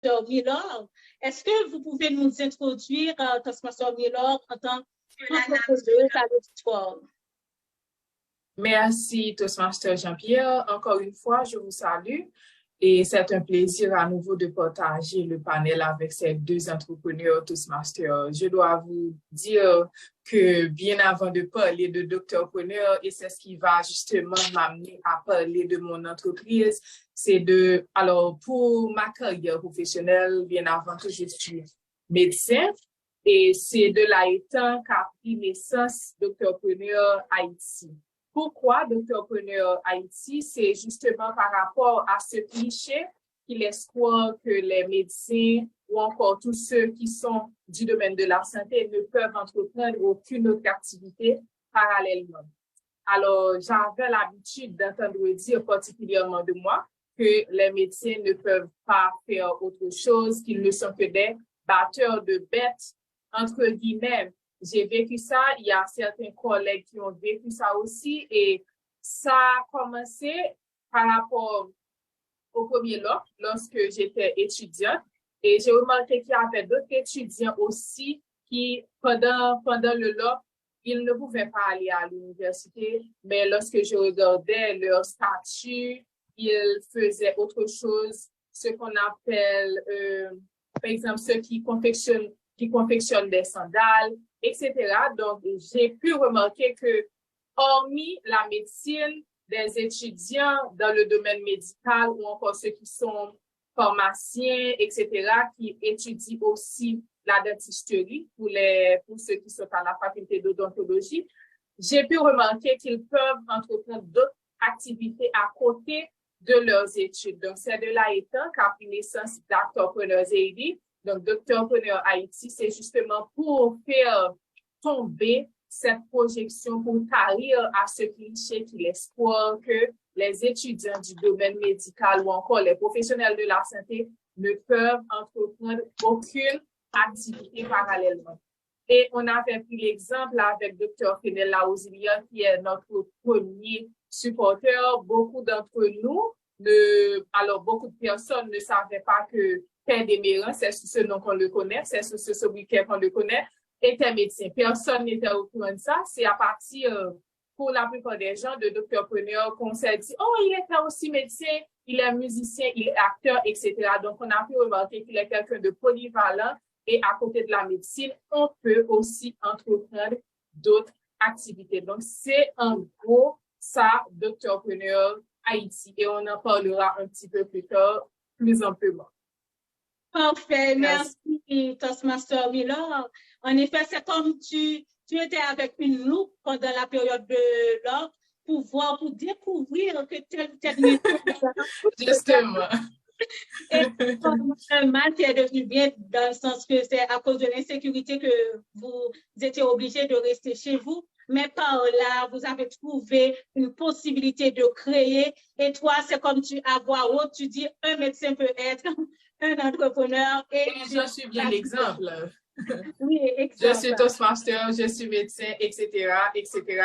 Toastmaster Miller. Est-ce que vous pouvez nous introduire Toastmaster Miller en tant qu'entrepreneuse à l'auditoire? Merci, Toastmaster Jean-Pierre. Encore une fois, je vous salue et c'est un plaisir à nouveau de partager le panel avec ces deux entrepreneurs Toastmasters. Je dois vous dire que bien avant de parler de Doctorpreneur, et c'est ce qui va justement m'amener à parler de mon entreprise, alors pour ma carrière professionnelle, bien avant que je suis médecin, et c'est de là étant qu'a pris naissance Doctorpreneur Haïti. Pourquoi Doctorpreneur Haïti? C'est justement par rapport à ce cliché qui laisse croire que les médecins ou encore tous ceux qui sont du domaine de la santé ne peuvent entreprendre aucune autre activité parallèlement. Alors, j'avais l'habitude d'entendre dire particulièrement de moi que les médecins ne peuvent pas faire autre chose, qu'ils ne sont que des batteurs de bêtes, entre guillemets. J'ai vécu ça, il y a certains collègues qui ont vécu ça aussi et ça a commencé par rapport au premier lot lorsque j'étais étudiante et j'ai remarqué qu'il y avait d'autres étudiants aussi qui, pendant le lot, ils ne pouvaient pas aller à l'université, mais lorsque je regardais leur statut, ils faisaient autre chose, ce qu'on appelle, par exemple, ceux qui confectionnent des sandales, etc. Donc, j'ai pu remarquer que, hormis la médecine, des étudiants dans le domaine médical ou encore ceux qui sont pharmaciens, etc., qui étudient aussi la dentisterie pour ceux qui sont à la faculté d'odontologie, j'ai pu remarquer qu'ils peuvent entreprendre d'autres activités à côté de leurs études. Donc, c'est de là étant qu'a pris naissance Doctorpreneur Haïti. Donc, Doctorpreneur Haïti, c'est justement pour faire tomber cette projection, pour tarir à ce cliché qui laisse croire que les étudiants du domaine médical ou encore les professionnels de la santé ne peuvent entreprendre aucune activité parallèlement. Et on avait pris l'exemple avec Dr. Fenel Laouzilia, qui est notre premier supporter. Beaucoup d'entre nous, beaucoup de personnes ne savaient pas que Père Desmérins, c'est sous ce nom qu'on le connaît, c'est sous ce week-end qu'on le connaît, était médecin. Personne n'était au courant de ça. C'est à partir, pour la plupart des gens, de Doctorpreneur qu'on s'est dit, oh, il était aussi médecin, il est musicien, il est acteur, etc. Donc, on a pu remarquer qu'il est quelqu'un de polyvalent et à côté de la médecine, on peut aussi entreprendre d'autres activités. Donc, c'est en gros ça, Doctorpreneur Haïti. Et on en parlera un petit peu plus tard, plus amplement. Parfait, merci Toastmaster Miller. En effet, c'est comme tu étais avec une loupe pendant la période de l'or pour découvrir que tel métier. Justement. Et comme un mal qui est devenu bien dans le sens que c'est à cause de l'insécurité que vous étiez obligé de rester chez vous. Mais par là, vous avez trouvé une possibilité de créer. Et toi, c'est comme à voix haute, tu dis, un médecin peut être un entrepreneur. Et je suis bien l'exemple. Oui, exactement. Je suis Toastmaster, je suis médecin, etc., etc.